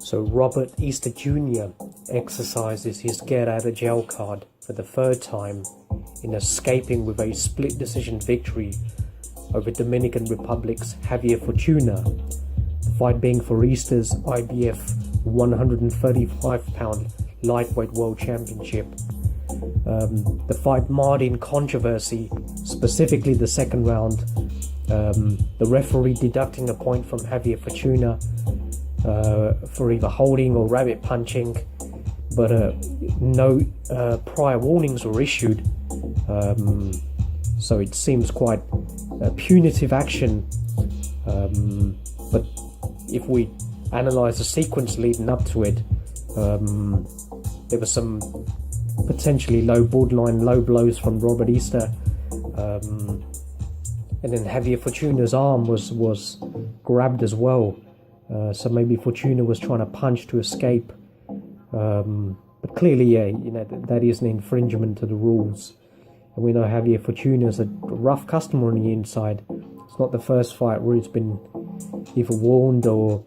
So Robert Easter Jr. exercises his get-out-of-jail card for the third time in escaping with a split decision victory over Dominican Republic's Javier Fortuna, the fight being for Easter's IBF 135-pound lightweight world championship. The fight marred in controversy, specifically the second round, the referee deducting a point from Javier Fortuna for either holding or rabbit punching, but no prior warnings were issued, so it seems quite punitive action, but if we analyse the sequence leading up to it, there were some potentially borderline low blows from Robert Easter, and then Javier Fortuna's arm was grabbed as well. So maybe Fortuna was trying to punch to escape, but clearly, that is an infringement to the rules. And we know Javier Fortuna is a rough customer on the inside. It's not the first fight where he's been either warned or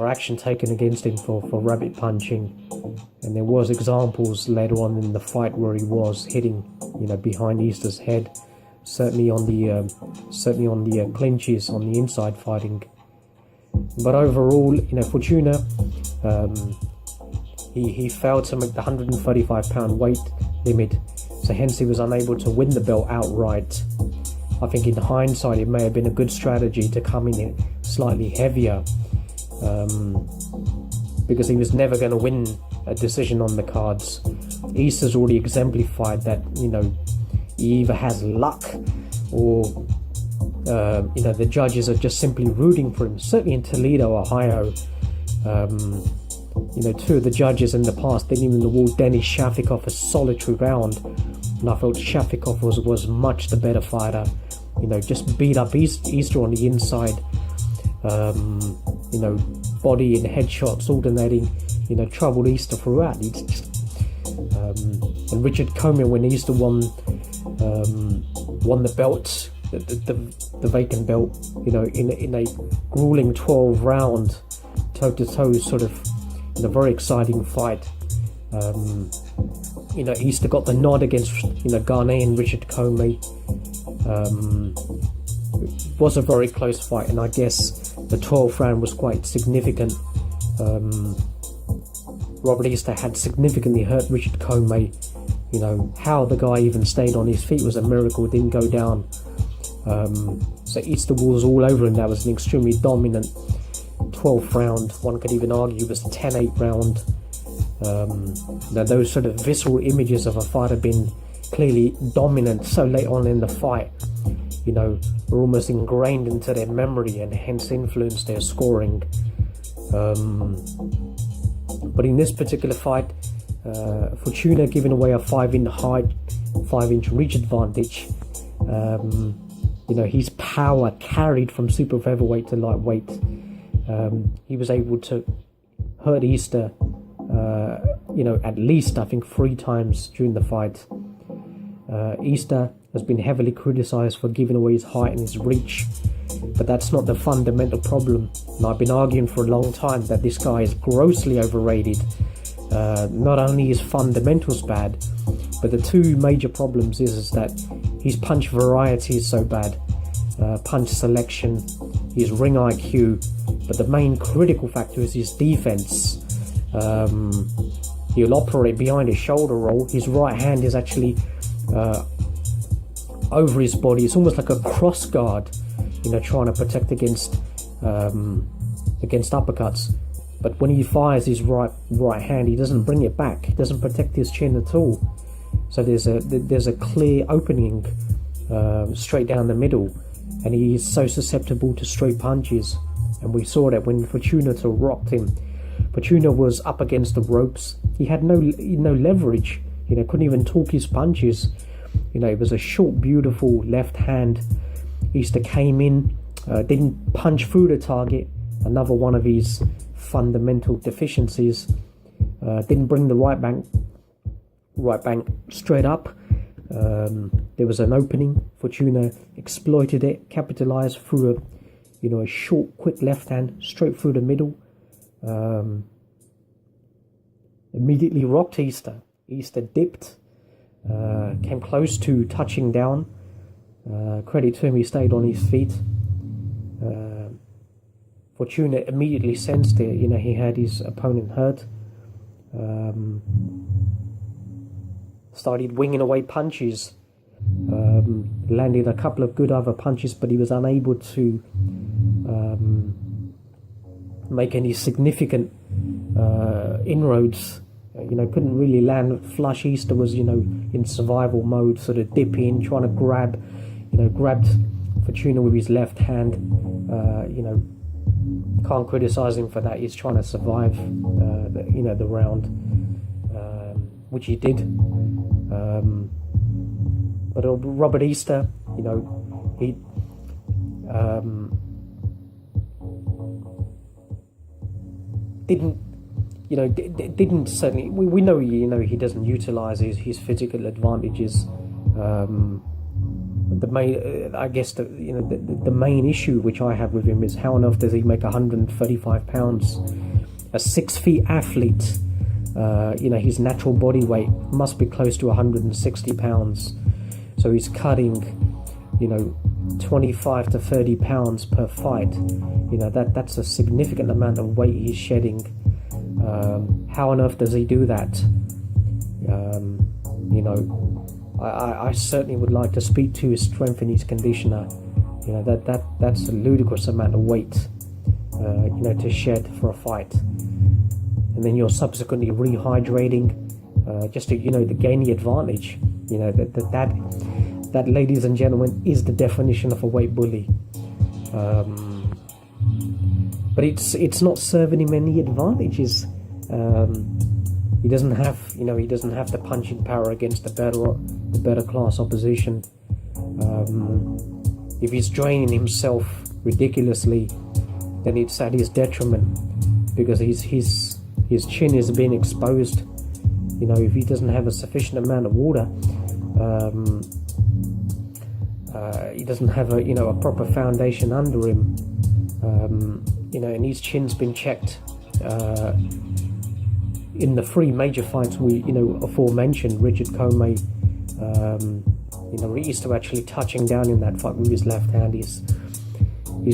action taken against him for rabbit punching. And there was examples later on in the fight where he was hitting, behind Easter's head. Certainly on the clinches on the inside fighting. But overall, Fortuna, he failed to make the 135-pound weight limit, so hence he was unable to win the belt outright. I think in hindsight, it may have been a good strategy to come in slightly heavier, because he was never going to win a decision on the cards. Easter's already exemplified that, he either has luck or the judges are just simply rooting for him. Certainly in Toledo, Ohio, two of the judges in the past didn't even award Denis Shafikov a solitary round, and I felt Shafikov was much the better fighter. Just beat up Easter on the inside, body and headshots alternating, troubled Easter throughout. And Richard Coleman, when Easter won the belt, the vacant belt, in a grueling 12-round toe-to-toe sort of very exciting fight. Easter got the nod against Ghanaian Richard Comey. It was a very close fight, and I guess the 12th round was quite significant. Robert Easter had significantly hurt Richard Comey. How the guy even stayed on his feet was a miracle. It didn't go down. So Easter was all over him. That was an extremely dominant 12th round. One could even argue was the 10-8 round. Now those sort of visceral images of a fighter being clearly dominant so late on in the fight, were almost ingrained into their memory and hence influenced their scoring. But in this particular fight, Fortuna giving away a 5-inch reach advantage. His power carried from super featherweight to lightweight. He was able to hurt Easter, at least I think 3 times during the fight. Easter has been heavily criticized for giving away his height and his reach, but that's not the fundamental problem. And I've been arguing for a long time that this guy is grossly overrated. Not only his fundamentals bad, but the two major problems is that his punch variety is so bad, punch selection, his ring IQ, but the main critical factor is his defense. He'll operate behind his shoulder roll. His right hand is actually over his body. It's almost like a cross guard, trying to protect against uppercuts. But when he fires his right hand, he doesn't bring it back. He doesn't protect his chin at all. So there's a clear opening straight down the middle, and he is so susceptible to straight punches. And we saw that when Fortuna rocked him. Fortuna was up against the ropes. He had no leverage. Couldn't even talk his punches. It was a short, beautiful left hand. Easter came in, didn't punch through the target. Another one of his fundamental deficiencies. Didn't bring the right bank straight up. There was an opening. Fortuna exploited it, capitalized through a short, quick left hand straight through the middle. immediately rocked Easter. Easter dipped, came close to touching down. Credit to him, he stayed on his feet. Fortuna immediately sensed it. He had his opponent hurt. Started winging away punches. Landed a couple of good other punches, but he was unable to make any significant inroads. Couldn't really land flush. Easter was, in survival mode, sort of dip in, trying to grabbed Fortuna with his left hand. Can't criticize him for that. He's trying to survive, the round, which he did. But Robert Easter, he didn't certainly. We know, he doesn't utilize his physical advantages. The main, I guess, the main issue which I have with him is how on earth does he make 135 pounds? A 6 feet athlete, his natural body weight must be close to 160 pounds. So he's cutting, 25 to 30 pounds per fight. That's a significant amount of weight he's shedding. How on earth does he do that? I certainly would like to speak to his strength and his conditioner. That's a ludicrous amount of weight, to shed for a fight. And then you're subsequently rehydrating, just to, to gain the advantage. That, ladies and gentlemen, is the definition of a weight bully. But it's not serving him any advantages. He doesn't have, the punching power against the better class opposition. If he's draining himself ridiculously, then it's at his detriment, because his chin is being exposed. If he doesn't have a sufficient amount of water, he doesn't have a proper foundation under him, and his chin's been checked. In the 3 major fights we, aforementioned, Richard Comey, Easter actually touching down in that fight with his left hand. His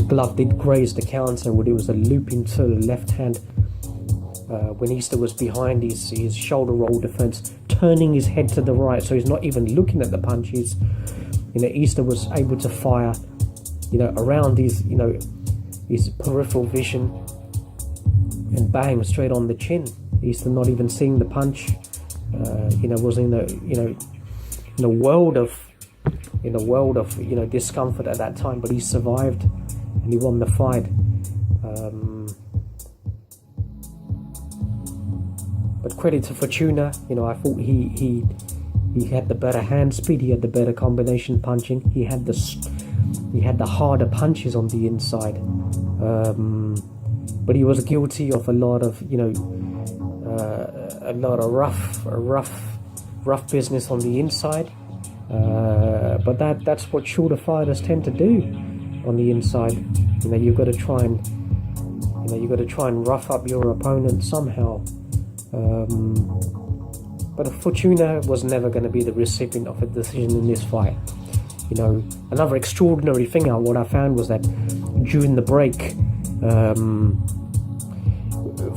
glove did graze the counter, but it was a looping to the left hand. When Easter was behind his shoulder roll defense, turning his head to the right, so he's not even looking at the punches. Easter was able to fire, around his peripheral vision, and bang, straight on the chin. Easter not even seeing the punch. Was in a world of discomfort at that time, but he survived and he won the fight. But credit to Fortuna, I thought he had the better hand speed, he had the better combination punching, he had the harder punches on the inside. But he was guilty of a lot of rough business on the inside. But that's what shorter fighters tend to do on the inside. You've got to try and rough up your opponent somehow. But Fortuna was never going to be the recipient of a decision in this fight. Another extraordinary thing what I found was that during the break,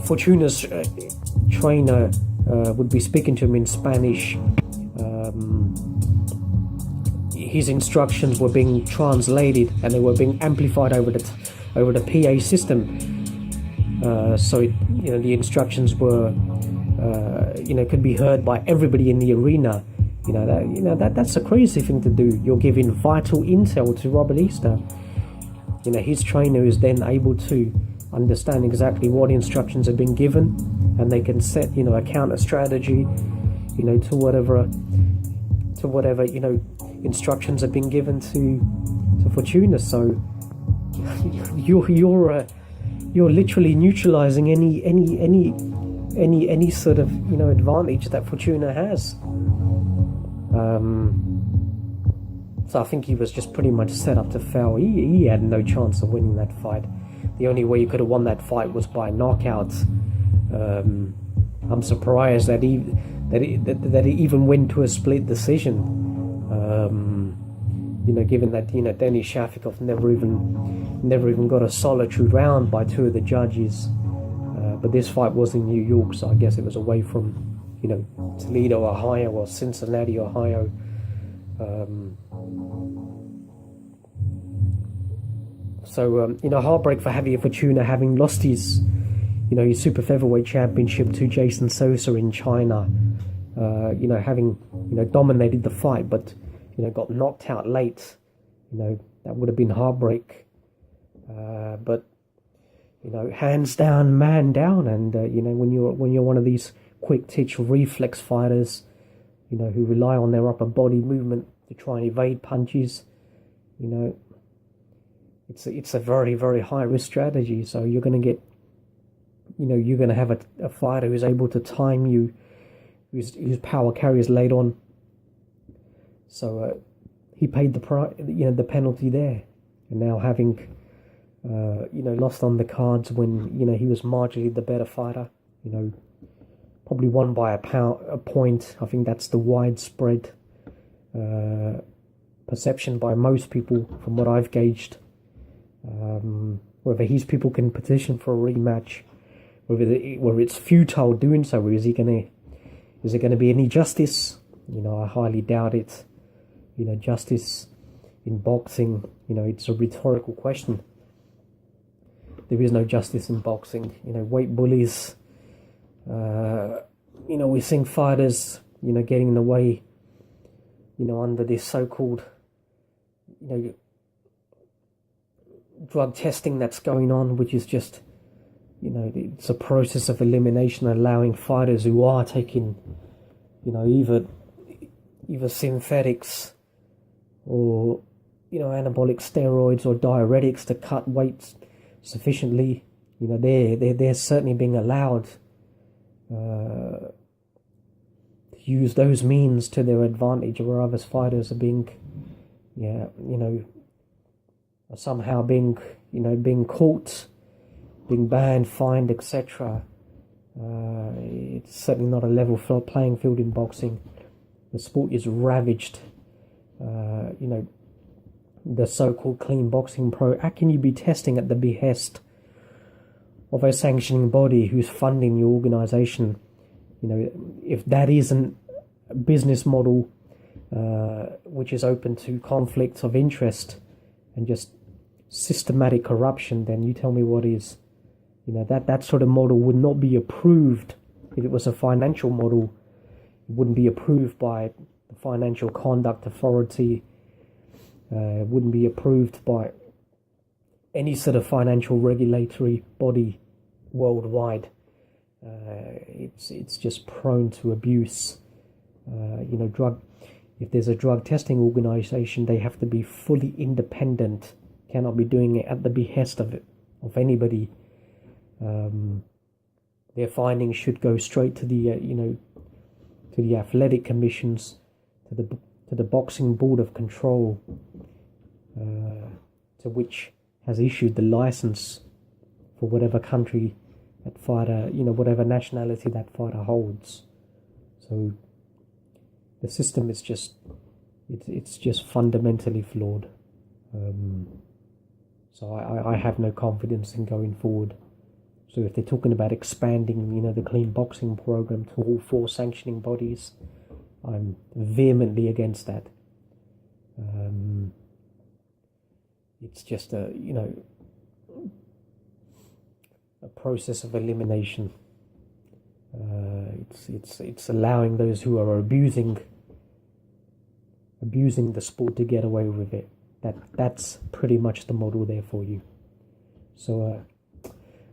Fortuna's trainer would be speaking to him in Spanish. His instructions were being translated and they were being amplified over the PA system. So the instructions were could be heard by everybody in the arena. That's a crazy thing to do. You're giving vital intel to Robert Easter. His trainer is then able to understand exactly what instructions have been given, and they can set a counter strategy to whatever instructions have been given to Fortuna. So you're literally neutralizing any sort of advantage that Fortuna has. So I think he was just pretty much set up to fail. He had no chance of winning that fight. the only way he could have won that fight was by knockout. I'm surprised that he even went to a split decision. Given that Denis Shafikov never even got a solitary round by two of the judges. But this fight was in New York, so I guess it was away from Toledo, Ohio, or Cincinnati, Ohio. Heartbreak for Javier Fortuna, having lost his super featherweight championship to Jason Sosa in China. Having dominated the fight, but got knocked out late. That would have been heartbreak. But hands down, man down, and when you're one of these quick twitch reflex fighters, who rely on their upper body movement to try and evade punches, it's a very, very high risk strategy. So you're going to get, you're going to have a fighter who's able to time you, whose power carries late on. So he paid the penalty there, and now having lost on the cards when he was marginally the better fighter, probably won by a point. I think that's the widespread perception by most people from what I've gauged. Whether his people can petition for a rematch, whether it's futile doing so, is there going to be any justice? I highly doubt it. Justice in boxing, it's a rhetorical question. There is no justice in boxing. Weight bullies. We're seeing fighters, getting in the way, under this so-called, drug testing that's going on, which is just, it's a process of elimination, allowing fighters who are taking, either synthetics or, anabolic steroids or diuretics to cut weight sufficiently. They're certainly being allowed to use those means to their advantage, where other fighters are being, somehow being caught, being banned, fined, etc. It's certainly not a level playing field in boxing. The sport is ravaged. The so-called clean boxing pro. How can you be testing at the behest of a sanctioning body who's funding your organization? If that isn't a business model which is open to conflicts of interest and just systematic corruption, then you tell me what is. That sort of model would not be approved if it was a financial model. It wouldn't be approved by the Financial Conduct Authority. It wouldn't be approved by any sort of financial regulatory body worldwide. It's just prone to abuse. If there's a drug testing organization, they have to be fully independent. Cannot be doing it at the behest of anybody. Their findings should go straight to the to the athletic commissions, to the boxing board of control, to which has issued the license for whatever country that fighter, whatever nationality that fighter holds. So the system is just, it's just fundamentally flawed. So I have no confidence in going forward. So if they're talking about expanding, the clean boxing program to all 4 sanctioning bodies, I'm vehemently against that. It's just a process of elimination. It's allowing those who are abusing the sport to get away with it. That's pretty much the model there for you. So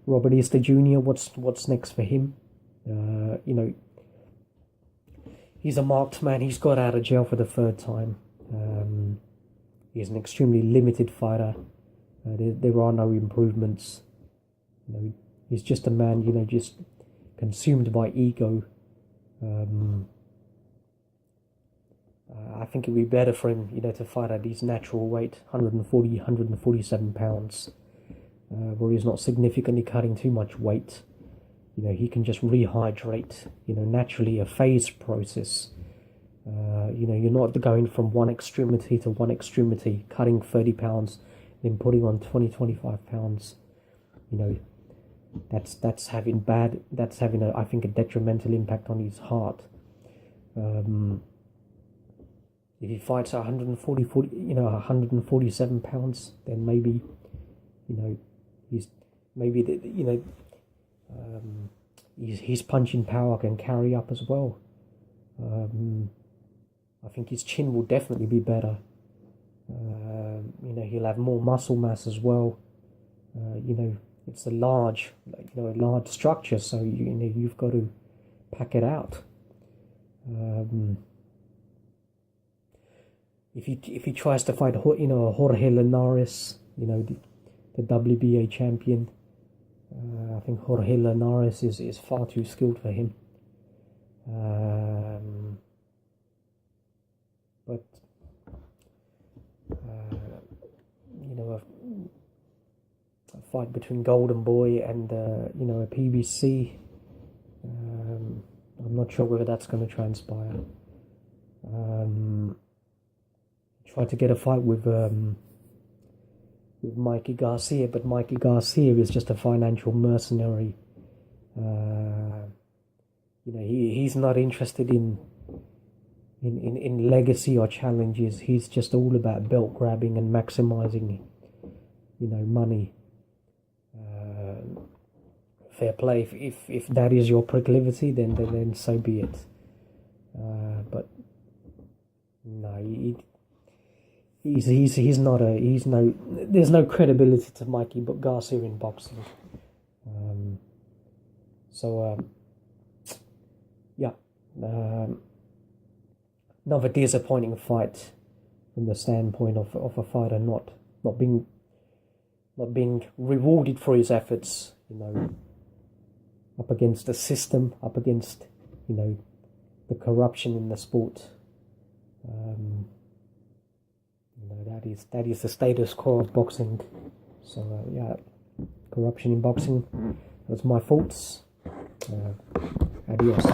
Robert Easter Jr., what's next for him? He's a marked man. He's got out of jail for the 3rd time. He's an extremely limited fighter. There are no improvements. He's just a man, just consumed by ego. I think it would be better for him, to fight at his natural weight, 140, 147 pounds. where he's not significantly cutting too much weight. You know, he can just rehydrate, you know, naturally, a phased process. You know, you're not going from one extremity to one extremity, cutting 30 pounds, then putting on 20-25 pounds. You know, that's having I think a detrimental impact on his heart. If he fights 147 pounds, then maybe, you know, his punching power can carry up as well. I think his chin will definitely be better. You know, he'll have more muscle mass as well. You know, it's a large structure, so you've got to pack it out. If he tries to fight, you know, Jorge Linares, you know, the WBA champion, I think Jorge Linares is far too skilled for him. But you know, a fight between Golden Boy and you know, a PBC, I'm not sure whether that's going to transpire. Tried to get a fight with Mikey Garcia, but Mikey Garcia is just a financial mercenary. You know, he's not interested in legacy or challenges. He's just all about belt grabbing and maximizing, you know, money. Fair play. If that is your proclivity, then so be it. But no, there's no credibility to Mikey but Garcia in boxing. Yeah. Another disappointing fight from the standpoint of a fighter not being rewarded for his efforts, you know, up against the system, up against, you know, the corruption in the sport. You know, that is the status quo of boxing. So yeah, corruption in boxing. That's my thoughts. Adios.